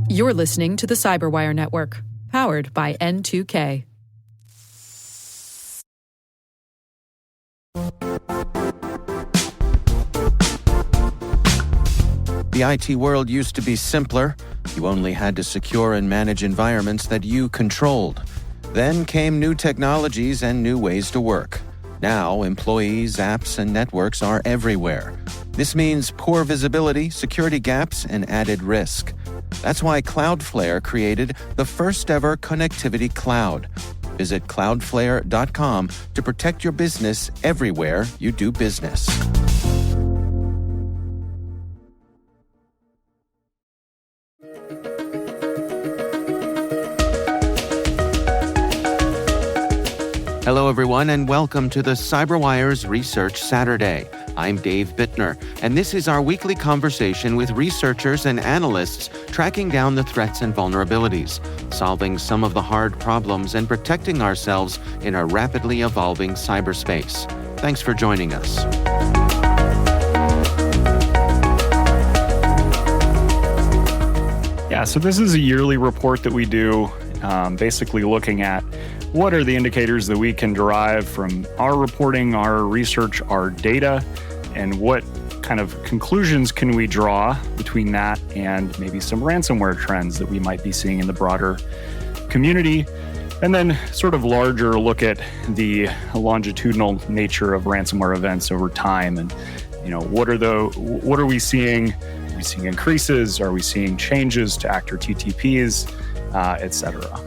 You're listening to the Cyberwire Network, powered by N2K. The IT world used to be simpler. You only had to secure and manage environments that you controlled. Then came new technologies and new ways to work. Now, employees, apps, and networks are everywhere. This means poor visibility, security gaps, and added risk. That's why Cloudflare created the first-ever connectivity cloud. Visit cloudflare.com to protect your business everywhere you do business. Hello, everyone, and welcome to the CyberWire's Research Saturday. I'm Dave Bittner, and this is our weekly conversation with researchers and analysts tracking down the threats and vulnerabilities, solving some of the hard problems, and protecting ourselves in a rapidly evolving cyberspace. Thanks for joining us. Yeah, so this is a yearly report that we do, basically looking at what are the indicators that we can derive from our reporting, our research, our data, and what kind of conclusions can we draw between that and maybe some ransomware trends that we might be seeing in the broader community. And then sort of larger look at the longitudinal nature of ransomware events over time. And, what are we seeing? Are we seeing increases? Are we seeing changes to actor TTPs, et cetera?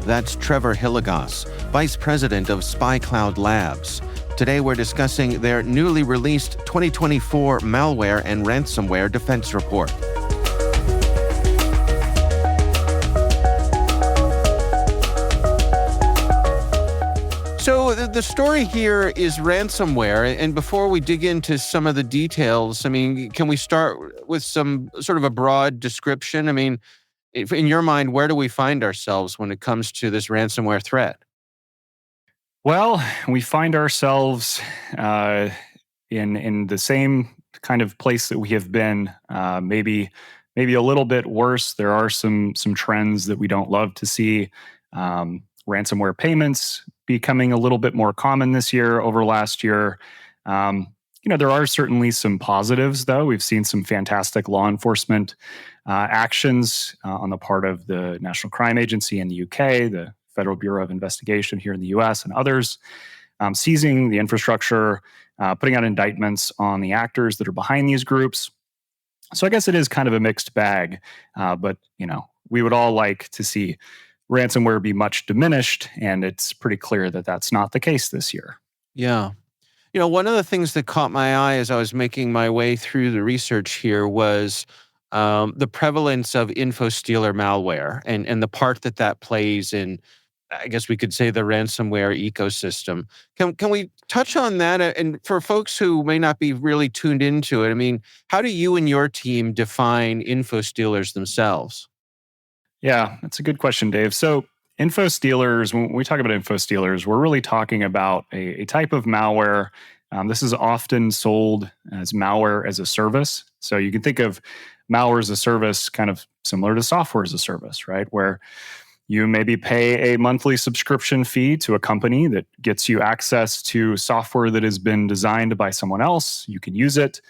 That's Trevor Hilligoss, Vice President of SpyCloud Labs. Today we're discussing their newly released 2024 Malware and Ransomware Defense Report. So the story here is ransomware, and before we dig into some of the details, can we start with some sort of a broad description? In your mind, where do we find ourselves when it comes to this ransomware threat? Well, we find ourselves in the same kind of place that we have been, maybe a little bit worse. There are some trends that we don't love to see. Ransomware payments becoming a little bit more common this year over last year. There are certainly some positives, though. We've seen some fantastic law enforcement actions on the part of the National Crime Agency in the UK, the Federal Bureau of Investigation here in the US, and others, seizing the infrastructure, putting out indictments on the actors that are behind these groups. So I guess it is kind of a mixed bag, but we would all like to see ransomware be much diminished, and it's pretty clear that that's not the case this year. Yeah. One of the things that caught my eye as I was making my way through the research here was the prevalence of infostealer malware and the part that plays in, I guess we could say, the ransomware ecosystem. Can we touch on that? And for folks who may not be really tuned into it, how do you and your team define infostealers themselves? Yeah, that's a good question, Dave. So info stealers, when we talk about info stealers, we're really talking about a type of malware. This is often sold as malware as a service. So you can think of malware as a service kind of similar to software as a service, right? Where you maybe pay a monthly subscription fee to a company that gets you access to software that has been designed by someone else. You can use it.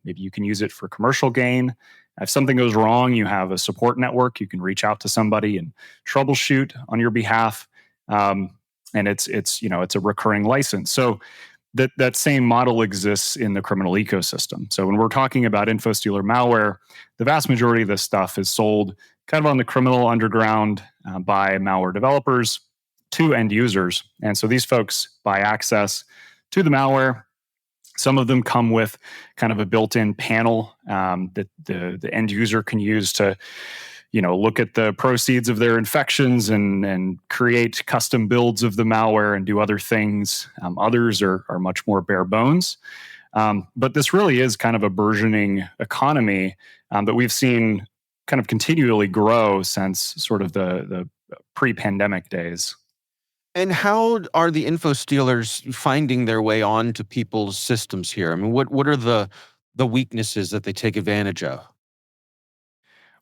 Maybe you can use it for commercial gain. If something goes wrong, you have a support network. You can reach out to somebody and troubleshoot on your behalf. And it's a recurring license. So that same model exists in the criminal ecosystem. So when we're talking about infostealer malware, the vast majority of this stuff is sold kind of on the criminal underground by malware developers to end users. And so these folks buy access to the malware. Some of them come with kind of a built-in panel that the end user can use to, look at the proceeds of their infections and create custom builds of the malware and do other things. Others are much more bare bones. But this really is kind of a burgeoning economy that we've seen kind of continually grow since sort of the pre-pandemic days. And how are the info stealers finding their way onto people's systems here? What are the weaknesses that they take advantage of?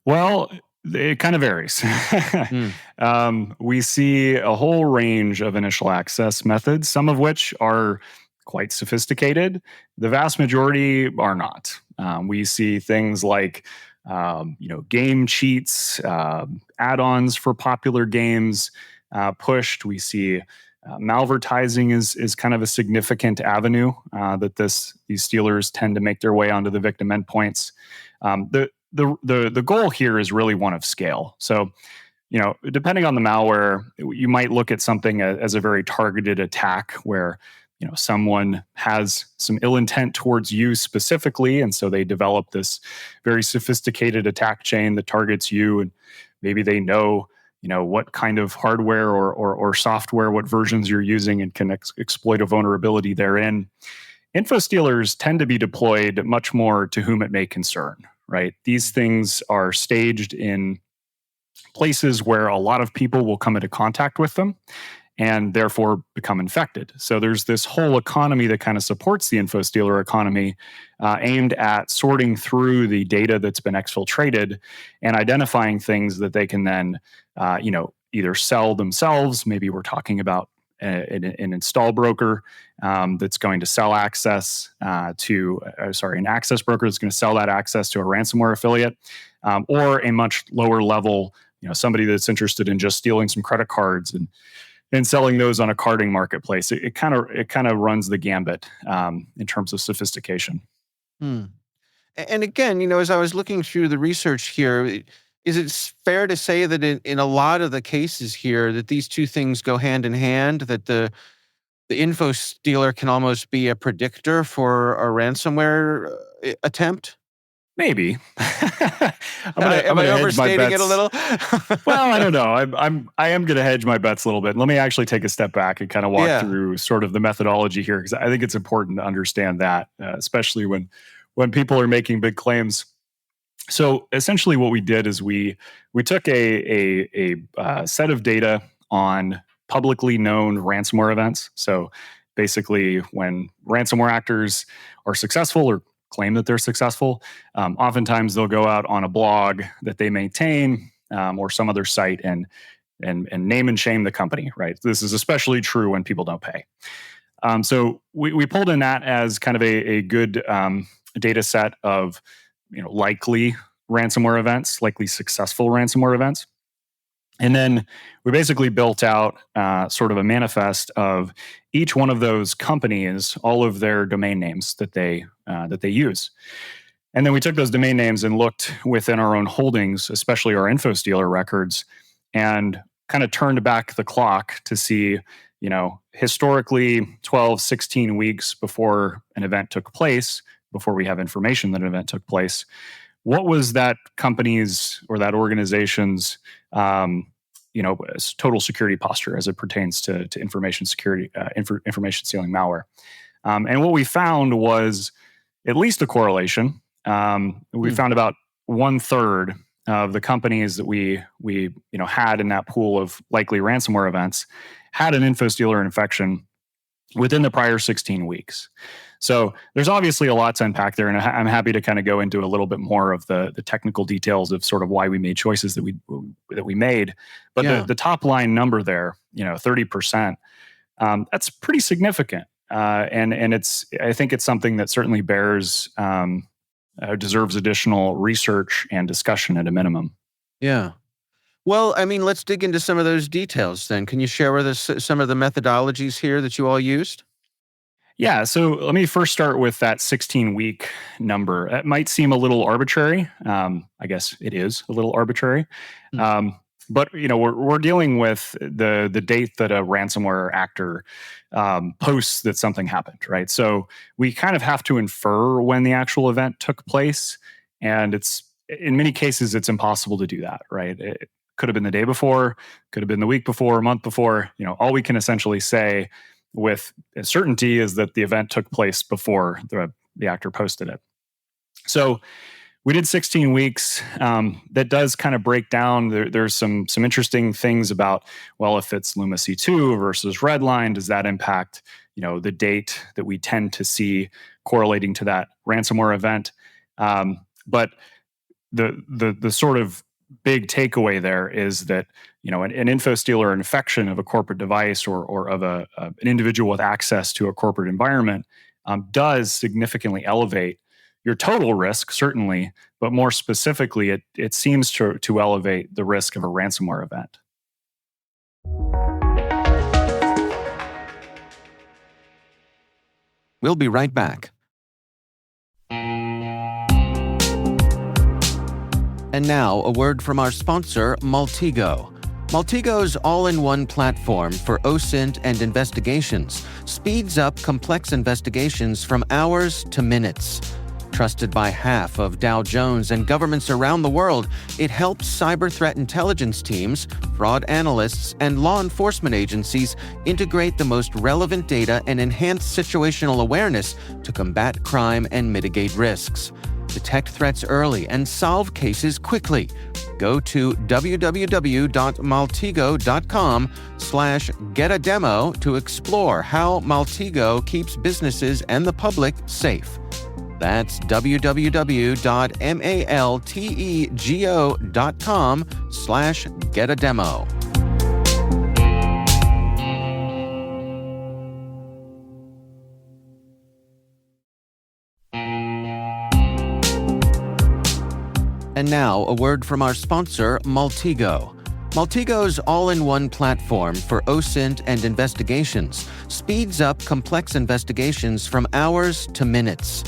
Well, it kind of varies. Hmm. We see a whole range of initial access methods, some of which are quite sophisticated. The vast majority are not. We see things like, game cheats, add-ons for popular games pushed. We see malvertising is kind of a significant avenue that these stealers tend to make their way onto the victim endpoints. The goal here is really one of scale. So, depending on the malware, you might look at something as a very targeted attack where, someone has some ill intent towards you specifically, and so they develop this very sophisticated attack chain that targets you, and maybe they know, what kind of hardware or software, what versions you're using, and can exploit a vulnerability therein. Info stealers tend to be deployed much more to whom it may concern, right? These things are staged in places where a lot of people will come into contact with them and therefore become infected. So there's this whole economy that kind of supports the info stealer economy, aimed at sorting through the data that's been exfiltrated and identifying things that they can then, either sell themselves. Maybe we're talking about an install broker that's going to sell access an access broker that's going to sell that access to a ransomware affiliate, or a much lower level, somebody that's interested in just stealing some credit cards and selling those on a carding marketplace. It kind of runs the gambit in terms of sophistication. Hmm. And again, as I was looking through the research here, is it fair to say that in a lot of the cases here that these two things go hand in hand, that the info stealer can almost be a predictor for a ransomware attempt? Maybe. I'm Am I gonna hedge my overstating it a bets. little? Well, I don't know. I am going to hedge my bets a little bit. Let me actually take a step back and kind of walk Yeah. through sort of the methodology here, because I think it's important to understand that, especially when people are making big claims. So essentially, what we did is we took a set of data on publicly known ransomware events. So basically, when ransomware actors are successful or claim that they're successful, oftentimes they'll go out on a blog that they maintain, or some other site, and name and shame the company. Right. This is especially true when people don't pay. So we pulled in that as kind of a good data set of likely ransomware events, likely successful ransomware events. And then we basically built out sort of a manifest of each one of those companies, all of their domain names that they use. And then we took those domain names and looked within our own holdings, especially our info stealer records, and kind of turned back the clock to see, historically 12, 16 weeks before an event took place, before we have information that an event took place, what was that company's or that organization's total security posture as it pertains to information security, information stealing malware. And what we found was at least a correlation. We found about 1/3 of the companies that we had in that pool of likely ransomware events had an info stealer infection within the prior 16 weeks. So there's obviously a lot to unpack there, and I'm happy to kind of go into a little bit more of the technical details of sort of why we made choices that we made. But Yeah. the top line number there, 30%, that's pretty significant, and I think it's something that certainly deserves additional research and discussion at a minimum. Yeah. Well, I mean, let's dig into some of those details then. Can you share with us some of the methodologies here that you all used? Yeah, so let me first start with that 16-week number. It might seem a little arbitrary. I guess it is a little arbitrary. Hmm. But we're dealing with the date that a ransomware actor posts that something happened, right? So we kind of have to infer when the actual event took place, and it's in many cases it's impossible to do that, right? It could have been the day before, could have been the week before, a month before. All we can essentially say with certainty is that the event took place before the actor posted it. So we did 16 weeks. That does kind of break down. There's some interesting things about, well, if it's Luma C2 versus Redline, does that impact the date that we tend to see correlating to that ransomware event? But the sort of big takeaway there is that an info stealer infection of a corporate device or of an individual with access to a corporate environment does significantly elevate your total risk, certainly, but more specifically, it seems to elevate the risk of a ransomware event. We'll be right back. And now, a word from our sponsor, Maltego. Maltego's all-in-one platform for OSINT and investigations speeds up complex investigations from hours to minutes. Trusted by half of Dow Jones and governments around the world, it helps cyber threat intelligence teams, fraud analysts, and law enforcement agencies integrate the most relevant data and enhance situational awareness to combat crime and mitigate risks. Detect threats early and solve cases quickly. Go to www.maltego.com/get-a-demo to explore how Maltego keeps businesses and the public safe. That's www.maltego.com/get-a-demo. And now, a word from our sponsor, Maltego. Maltego's all-in-one platform for OSINT and investigations speeds up complex investigations from hours to minutes.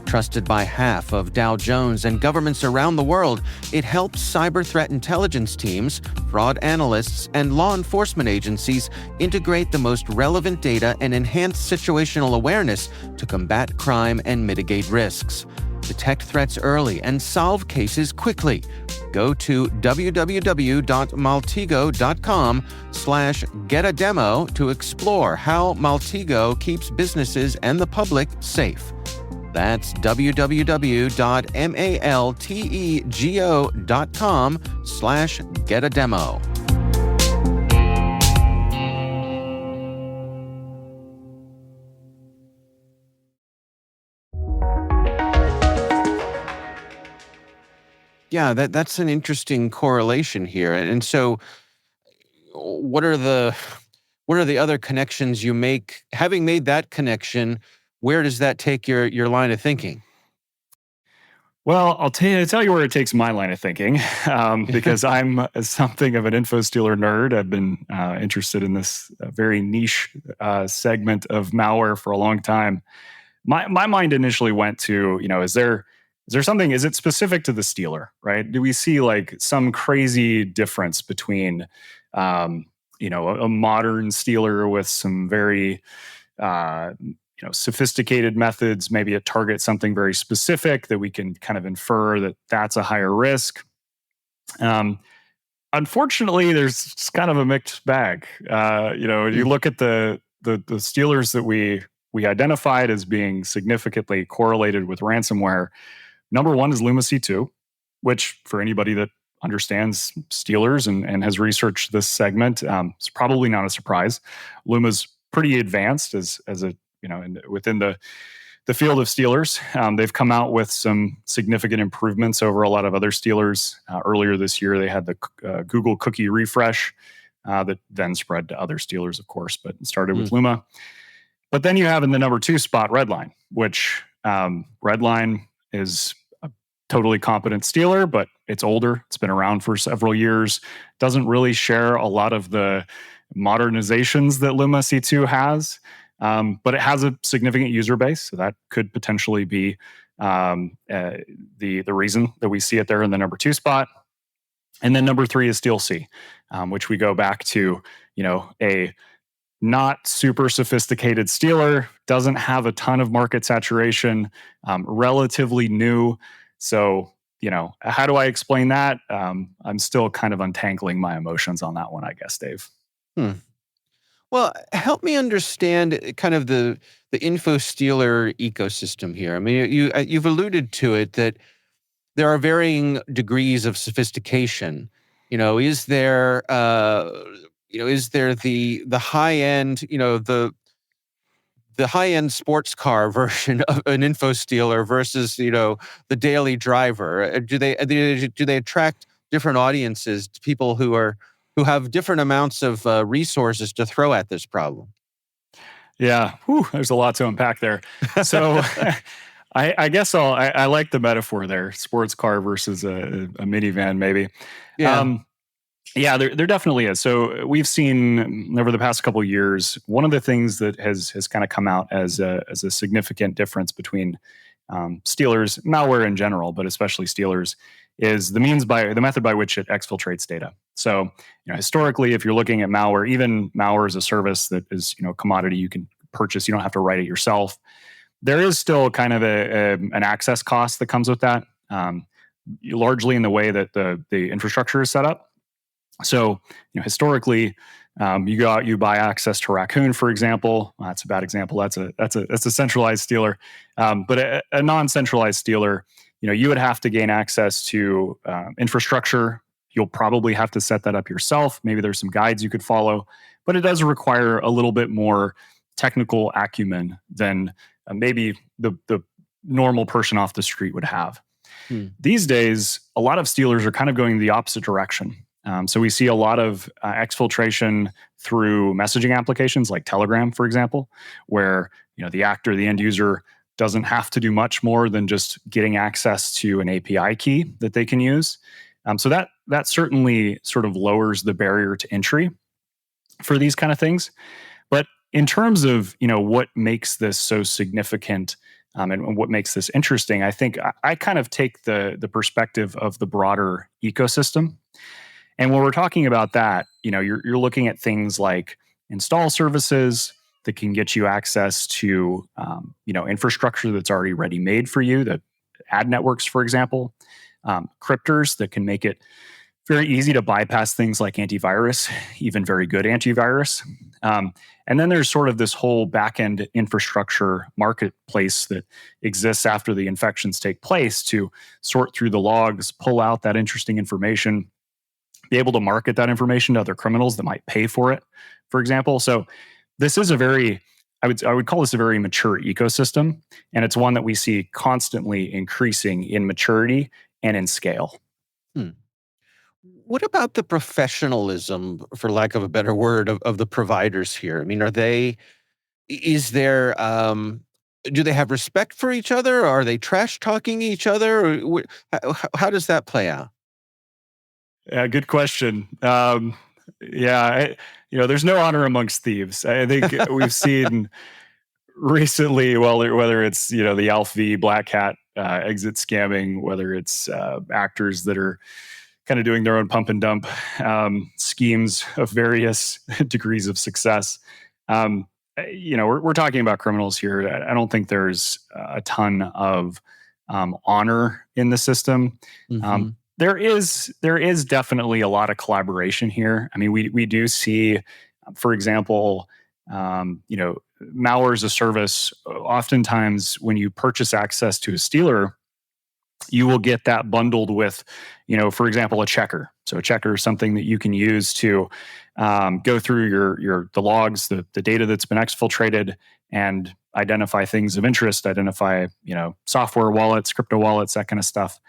Trusted by half of Dow Jones and governments around the world, it helps cyber threat intelligence teams, fraud analysts, and law enforcement agencies integrate the most relevant data and enhance situational awareness to combat crime and mitigate risks. Detect threats early and solve cases quickly. Go to www.maltego.com/get-a-demo to explore how Maltego keeps businesses and the public safe. That's www.maltego.com/get-a-demo. Yeah, that's an interesting correlation here. And so what are the other connections you make? Having made that connection, where does that take your line of thinking? Well, I'll tell you where it takes my line of thinking, because I'm something of an info stealer nerd. I've been interested in this very niche segment of malware for a long time. My mind initially went to, is there something? Is it specific to the stealer? Right? Do we see like some crazy difference between, a modern stealer with some very sophisticated methods? Maybe it targets something very specific that we can kind of infer that that's a higher risk. Unfortunately, there's kind of a mixed bag. You look at the stealers that we identified as being significantly correlated with ransomware. Number one is Luma C2, which for anybody that understands stealers and has researched this segment, it's probably not a surprise. Luma's pretty advanced as a within the field of stealers. They've come out with some significant improvements over a lot of other stealers. Earlier this year, they had the Google cookie refresh that then spread to other stealers, of course, but it started with Luma. But then you have in the number two spot Redline, which Redline is a totally competent stealer, but it's older. It's been around for several years. Doesn't really share a lot of the modernizations that Luma C2 has. But it has a significant user base, so that could potentially be the reason that we see it there in the number two spot. And then number three is SteelC, which we go back to, a not super sophisticated stealer, doesn't have a ton of market saturation, relatively new. So, how do I explain that? I'm still kind of untangling my emotions on that one, I guess, Dave. Well, help me understand kind of the info stealer ecosystem here. I mean, you've alluded to it that there are varying degrees of sophistication. Is there the high end, the high-end sports car version of an info stealer versus, the daily driver? Do they attract different audiences, people who have different amounts of resources to throw at this problem? Yeah, there's a lot to unpack there. So I guess I like the metaphor there, sports car versus a minivan, maybe. Yeah. Um, yeah, there definitely is. So we've seen over the past couple of years, one of the things that has kind of come out as a significant difference between Steelers, malware in general, but especially Steelers, is the method by which it exfiltrates data. So, historically, if you're looking at malware, even malware is a service that is, a commodity you can purchase. You don't have to write it yourself. There is still kind of an access cost that comes with that, largely in the way that the infrastructure is set up. So, historically, you buy access to Raccoon, for example. Well, that's a bad example. That's a centralized stealer, but a non-centralized stealer, you would have to gain access to infrastructure. You'll probably have to set that up yourself. Maybe there's some guides you could follow, but it does require a little bit more technical acumen than maybe the normal person off the street would have. These days, a lot of stealers are kind of going the opposite direction. So we see a lot of exfiltration through messaging applications like Telegram, for example, where the end user doesn't have to do much more than just getting access to an API key that they can use. So that certainly sort of lowers the barrier to entry for these kind of things. But in terms of what makes this so significant and what makes this interesting, I think I kind of take the perspective of the broader ecosystem. And when we're talking about that, you're looking at things like install services that can get you access to, infrastructure that's already ready made for you, the ad networks, for example, cryptors that can make it very easy to bypass things like antivirus, even very good antivirus. And then there's sort of this whole backend infrastructure marketplace that exists after the infections take place to sort through the logs, pull out that interesting information, be able to market that information to other criminals that might pay for it, for example. So this is I would call this a very mature ecosystem, and it's one that we see constantly increasing in maturity and in scale. Hmm. What about the professionalism, for lack of a better word, of the providers here? I mean, is there, do they have respect for each other? Or are they trash talking each other? Or how does that play out? Yeah, good question. Yeah, there's no honor amongst thieves. I think we've seen recently, well, whether it's the AlphaV Black Hat exit scamming, whether it's actors that are kind of doing their own pump and dump schemes of various degrees of success. We're talking about criminals here. I don't think there's a ton of honor in the system. Mm-hmm. There is definitely a lot of collaboration here. I mean, we do see, for example, malware as a service. Oftentimes, when you purchase access to a stealer, you will get that bundled with, for example, a checker. So a checker is something that you can use to go through the logs, the data that's been exfiltrated, and identify things of interest, identify software wallets, crypto wallets, that kind of stuff.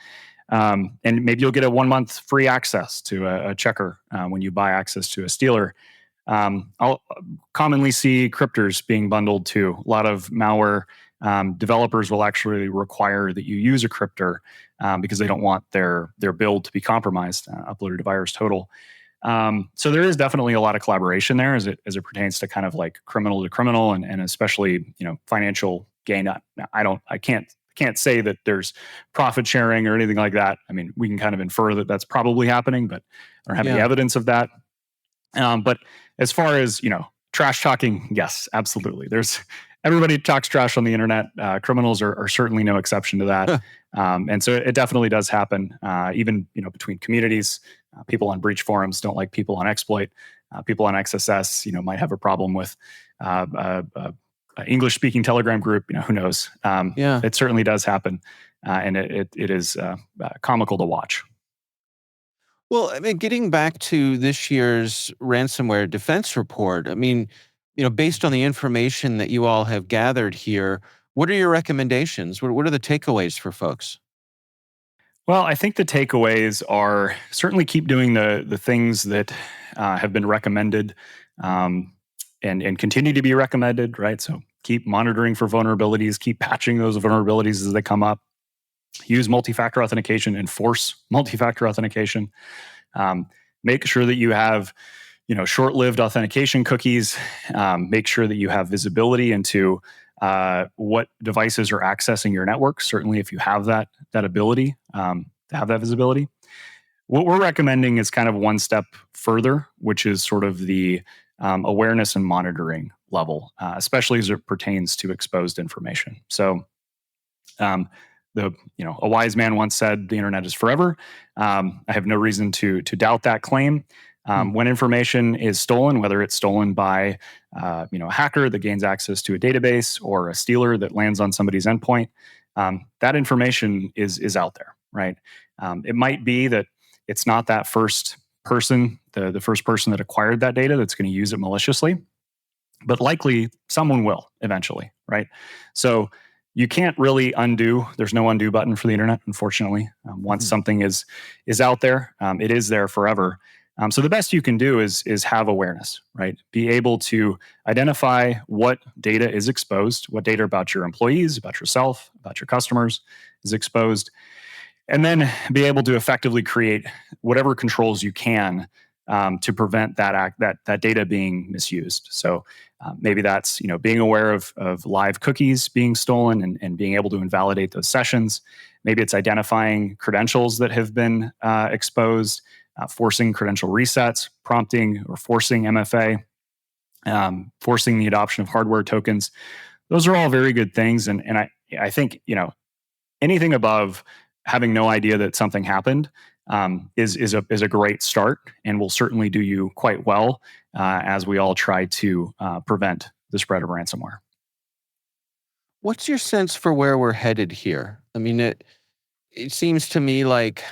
And maybe you'll get a 1 month free access to a checker when you buy access to a stealer. I'll commonly see cryptors being bundled to a lot of malware. Developers will actually require that you use a cryptor because they don't want their build to be compromised, uploaded to VirusTotal. So there is definitely a lot of collaboration there as it pertains to kind of like criminal to criminal and especially financial gain. I can't say that there's profit sharing or anything like that. I mean, we can kind of infer that that's probably happening, but I don't have any evidence of that. But as far as trash talking, yes, absolutely. Everybody talks trash on the internet. Criminals are certainly no exception to that. And so it definitely does happen, even between communities. People on breach forums don't like people on exploit. People on XSS, might have a problem with English-speaking Telegram group. Who knows? It certainly does happen, and it is comical to watch. Well, I mean, getting back to this year's ransomware defense report, I mean, based on the information that you all have gathered here, what are your recommendations? What are the takeaways for folks? Well, I think the takeaways are certainly keep doing the things that have been recommended, um, and continue to be recommended, right? So keep monitoring for vulnerabilities, keep patching those vulnerabilities as they come up. Use multi-factor authentication, enforce multi-factor authentication. Um, Make sure that you have short-lived authentication cookies. Make sure that you have visibility into what devices are accessing your network. Certainly, if you have that ability to have that visibility. What we're recommending is kind of one step further, which is sort of the awareness and monitoring level, especially as it pertains to exposed information. So, a wise man once said, "The internet is forever." I have no reason to doubt that claim. When information is stolen, whether it's stolen by a hacker that gains access to a database or a stealer that lands on somebody's endpoint, that information is out there, right? It might be that it's not that first person, the first person that acquired that data that's going to use it maliciously, but likely someone will eventually, right? So you can't really undo. There's no undo button for the internet, unfortunately. Once something is out there, it is there forever. So the best you can do is have awareness, right? Be able to identify what data is exposed, what data about your employees, about yourself, about your customers is exposed, and then be able to effectively create whatever controls you can to prevent that data being misused. So maybe that's being aware of live cookies being stolen and being able to invalidate those sessions. Maybe it's identifying credentials that have been exposed. Forcing credential resets, prompting or forcing MFA, forcing the adoption of hardware tokens. Those are all very good things. And I think, anything above having no idea that something happened is a great start and will certainly do you quite well as we all try to prevent the spread of ransomware. What's your sense for where we're headed here? I mean, it seems to me like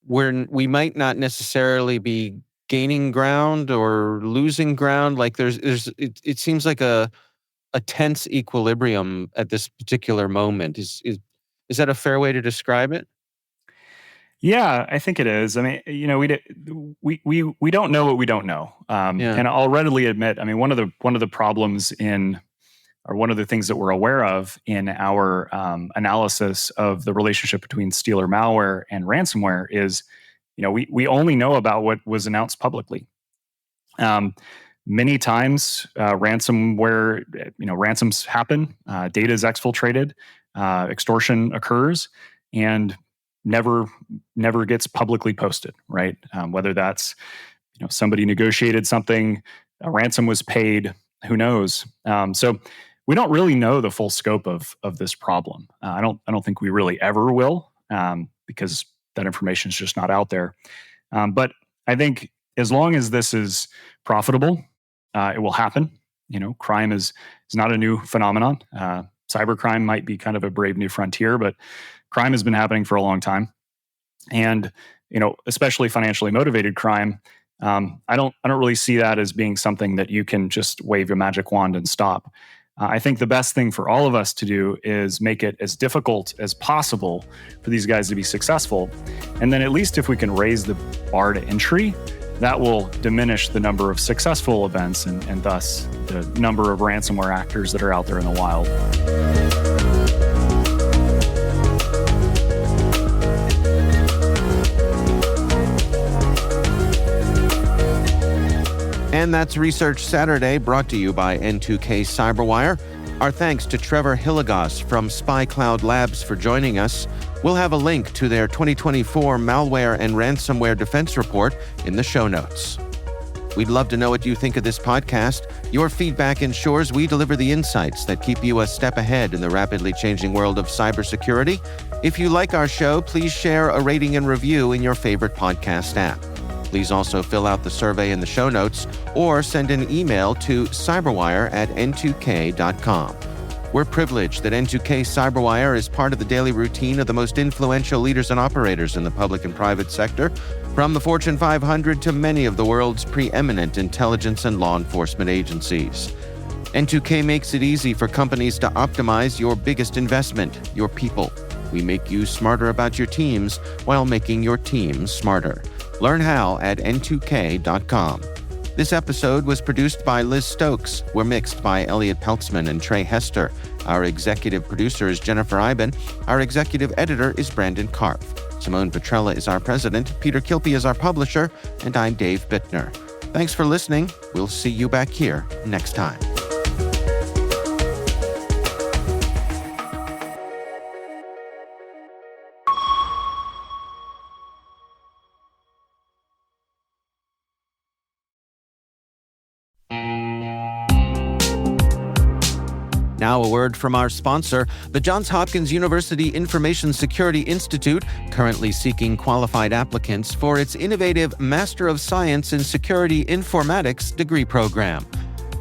we might not necessarily be gaining ground or losing ground. Like it seems like a tense equilibrium at this particular moment. Is that a fair way to describe it? Yeah, I think it is. I mean, we don't know what we don't know, and I'll readily admit. I mean, one of the problems or one of the things that we're aware of in our analysis of the relationship between stealer malware and ransomware is, we only know about what was announced publicly. Many times, ransomware, ransoms happen, data is exfiltrated, extortion occurs, and never gets publicly posted, right? Whether that's, somebody negotiated something, a ransom was paid, who knows? So we don't really know the full scope of this problem. I don't think we really ever will, because that information is just not out there. But I think as long as this is profitable, it will happen. Crime is not a new phenomenon. Cybercrime might be kind of a brave new frontier, but crime has been happening for a long time, and especially financially motivated crime. I don't really see that as being something that you can just wave your magic wand and stop. I think the best thing for all of us to do is make it as difficult as possible for these guys to be successful. And then at least if we can raise the bar to entry, that will diminish the number of successful events and thus the number of ransomware actors that are out there in the wild. And that's Research Saturday, brought to you by N2K Cyberwire. Our thanks to Trevor Hilligoss from SpyCloud Labs for joining us. We'll have a link to their 2024 Malware and Ransomware Defense Report in the show notes. We'd love to know what you think of this podcast. Your feedback ensures we deliver the insights that keep you a step ahead in the rapidly changing world of cybersecurity. If you like our show, please share a rating and review in your favorite podcast app. Please also fill out the survey in the show notes or send an email to cyberwire@n2k.com. We're privileged that N2K Cyberwire is part of the daily routine of the most influential leaders and operators in the public and private sector. From the Fortune 500 to many of the world's preeminent intelligence and law enforcement agencies. N2K makes it easy for companies to optimize your biggest investment, your people. We make you smarter about your teams while making your teams smarter. Learn how at n2k.com. This episode was produced by Liz Stokes. We're mixed by Elliot Peltzman and Trey Hester. Our executive producer is Jennifer Iben. Our executive editor is Brandon Karpf. Simone Petrella is our president. Peter Kilpie is our publisher. And I'm Dave Bittner. Thanks for listening. We'll see you back here next time. Now a word from our sponsor, the Johns Hopkins University Information Security Institute, currently seeking qualified applicants for its innovative Master of Science in Security Informatics degree program.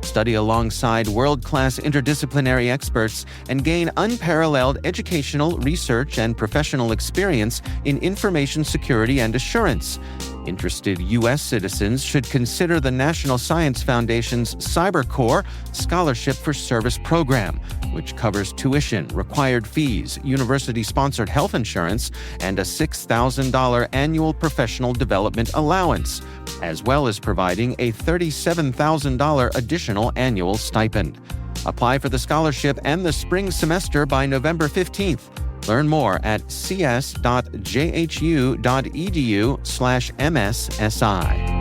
Study alongside world-class interdisciplinary experts and gain unparalleled educational, research, and professional experience in information security and assurance. Interested U.S. citizens should consider the National Science Foundation's CyberCore Scholarship for Service program, which covers tuition, required fees, university-sponsored health insurance, and a $6,000 annual professional development allowance, as well as providing a $37,000 additional annual stipend. Apply for the scholarship and the spring semester by November 15th. Learn more at cs.jhu.edu/MSSI.